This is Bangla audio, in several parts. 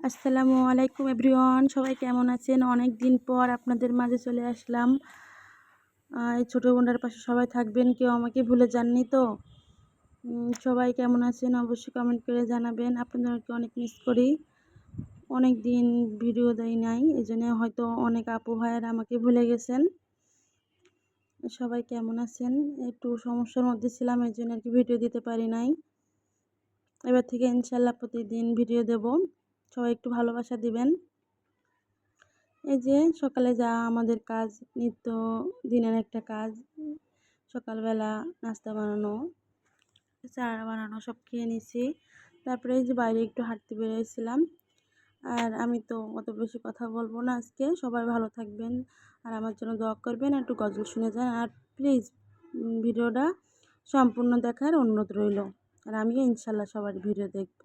আসসালামু আলাইকুম এভরিওয়ান, সবাই কেমন আছেন? অনেক দিন পর আপনাদের মাঝে চলে আসলাম। এই ছোটো বোনটার পাশে সবাই থাকবেন, কেউ আমাকে ভুলে যাননি তো। সবাই কেমন আছেন অবশ্যই কমেন্ট করে জানাবেন। আপনাদেরকে অনেক মিস করি, অনেক দিন ভিডিও দেই নাই, এই জন্য হয়তো অনেক আপু ভাইয়ারা আমাকে ভুলে গেছেন। সবাই কেমন আছেন? একটু সমস্যার মধ্যে ছিলাম, এই জন্য আর কি ভিডিও দিতে পারি নাই। এবার থেকে ইনশাল্লাহ প্রতিদিন ভিডিও দেব, সবাই একটু ভালোবাসা দিবেন। এই যে সকালে যা আমাদের কাজ, নিত্য দিনের একটা কাজ, সকালবেলা নাস্তা বানানো, চা বানানো সব খেয়ে নিছি। তারপরে এই যে বাইরে একটু হাঁটতে বেরিয়েছিলাম। আর আমি তো অত বেশি কথা বলবো না আজকে। সবাই ভালো থাকবেন আর আমার জন্য দোয়া করবেন, একটু গজল শুনে যান। আর প্লিজ ভিডিওটা সম্পূর্ণ দেখার অনুরোধ রইল। আর আমিও ইনশাল্লাহ সবার ভিডিও দেখব।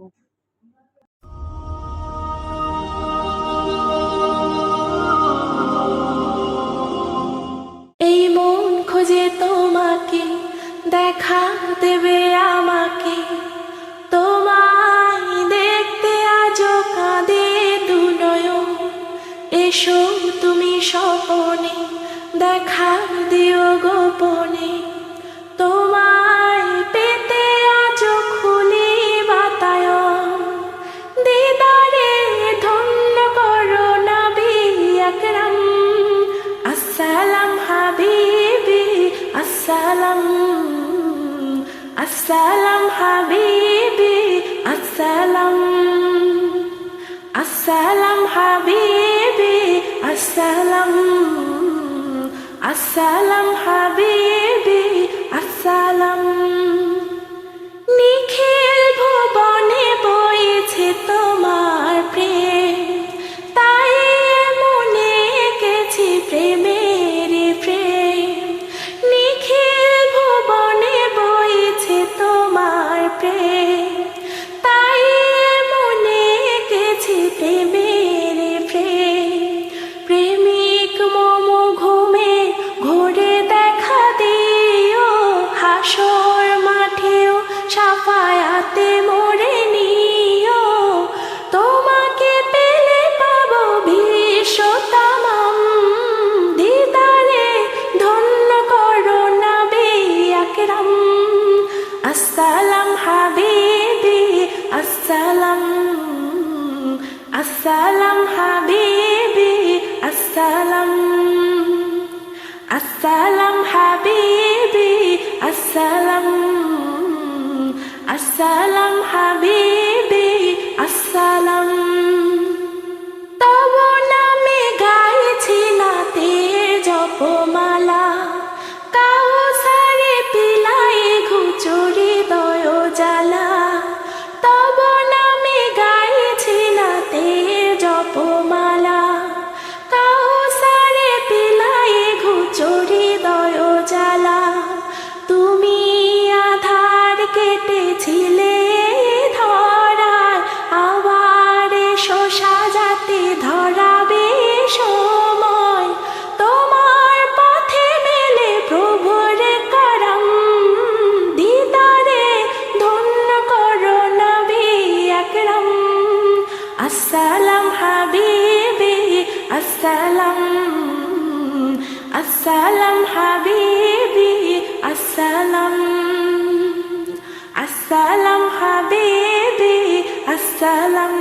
এই মন খোঁজে তোমাকে, দেখা দেবে আমাকে, তোমায় দেখতে আজও কাঁদে দু নয়ন। এসো তুমি স্বপনে, দেখা দিও গোপনে, তোমায় পেতে আজও খুলি বাতায়ন। দিদারে ধন্য করো নবী আকরাম, আসসালাম হাবিবি, আসসালাম, আসসালাম হাবিবি, আসসালাম, আসসালাম হাবিবি, আসসালাম, আসসালাম হাবিবি, আসসালাম। নিখিল ভুবনে বইছে তোমার প্রেম, তাই মনে এঁকেছি প্রেমের প্রেম। নিখিল ভুবনে বইছে তোমার প্রেম, তাই মনে এঁকেছি প্রেমের প্রেম। প্রেমিক মম ঘুমে ঘোরে দেখা দিও, হাসর মাঠেও সাফায়াতে মোরে নিও। তোমাকে পেলে পাবো বিশ্ব তামাম, দিদারে ধন্য করো নবী আকরাম। আসসালাম হাবিবি, আসসালাম, আসসালাম হাবিবি, আসসালাম, আসসালাম হাবিবি, আসসালাম, আসসালাম হাবিবি, আসসালাম। তব নামে গাইছি নাতের জপমালা, কাউসারে পিলাই ঘুচুরি দয় জ্বালা। তব নামে গাইছি নাতের জপমালা, কাউসারে পিলাই ঘুচুরি দয় জ্বালা। তুমি আধার কেটেছিলে ধরায়, আবার এসো সাজাতে ধরাবে সময়। তোমার পথে মেলে প্রভুর করম, দিদারে ধন্য করো নবী আকরাম। আসসালাম হাবিবি, আসসালাম, আসসালাম হাবিবি, আসসালাম, আসসালাম হাবিবি, আসসালাম,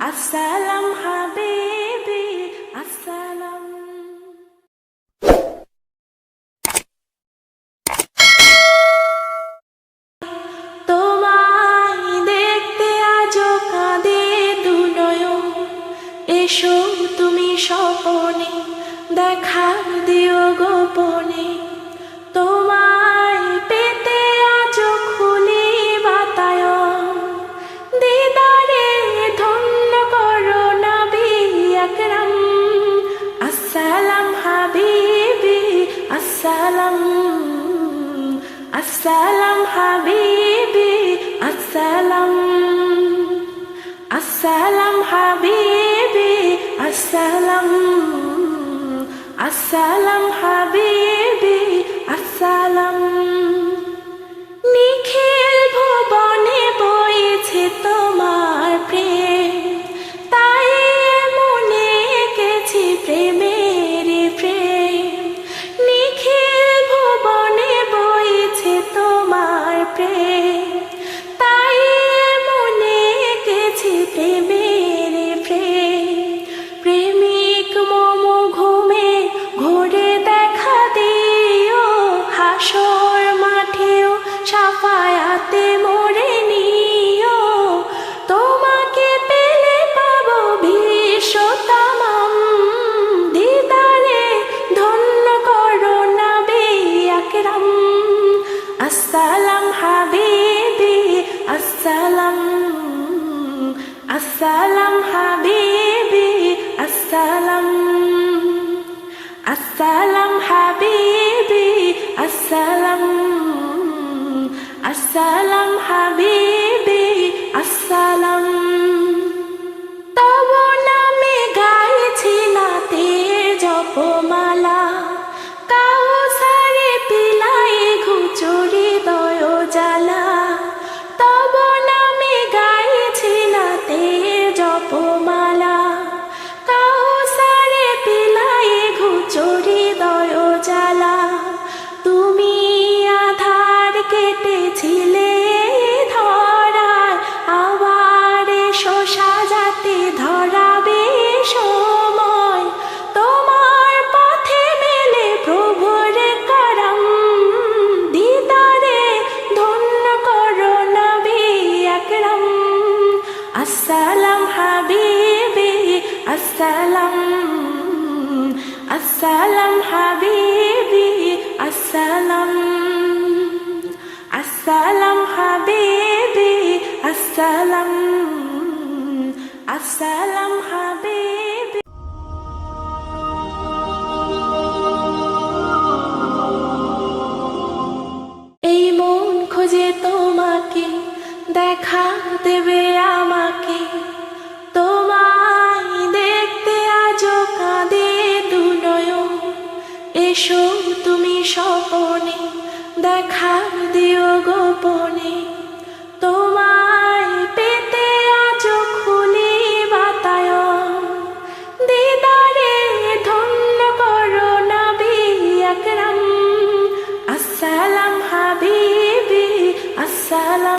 আসসালাম হাবিবি, আসসালাম। তোমায় দেখতে আজও কাঁদে দু নয়ন। এসো তুমি স্বপনে, দেখা দিও গোপনে, তোমায় পেতে আজও খুলি বাতায়ন। দিদারে ধন্য করো নবী আকরাম। আসসালাম হাবিবি, আসসালাম, আসসালাম হাবিবি, আসসালাম, আসসালাম হাবিবি, আসসালাম, আসসালাম হাবিবি, আসসালাম। নিখিল ভুবনে বইছে তোমার প্রেম, আসসালাম হাবিবি আসসালাম আসসালাম হাবিবি আসসালাম আসসালাম হাবিবি আসসালাম তব নামে গাইছি নাতে জপমালা কাউসারে পিলাই ঘুচুরি দয় জ্বালা তব নামে গাইছি নাতে জপমালা কাউসারে পিলাই ঘুচুরি দয় জ্বালা তুমি আধার কেটেছিলে ধরায় আবার এসো সাজাতে ধরাবে সময় তোমার পথে মেলে প্রভুর করম দিদারে ধন্য করো নবী আকরাম আসসালাম হাবিবি আসসালাম আসসালাম হাবিবি আসসালাম আসসালাম হাবিবি আসসালাম আসসালাম হাবিবি এই মন খোঁজে তোমাকে দেখা দেবে আমাকে তোমায় দেখতে আজও কাঁদে দুনয়ন এসো তুমি স্বপনে দেখা দিও গোপনে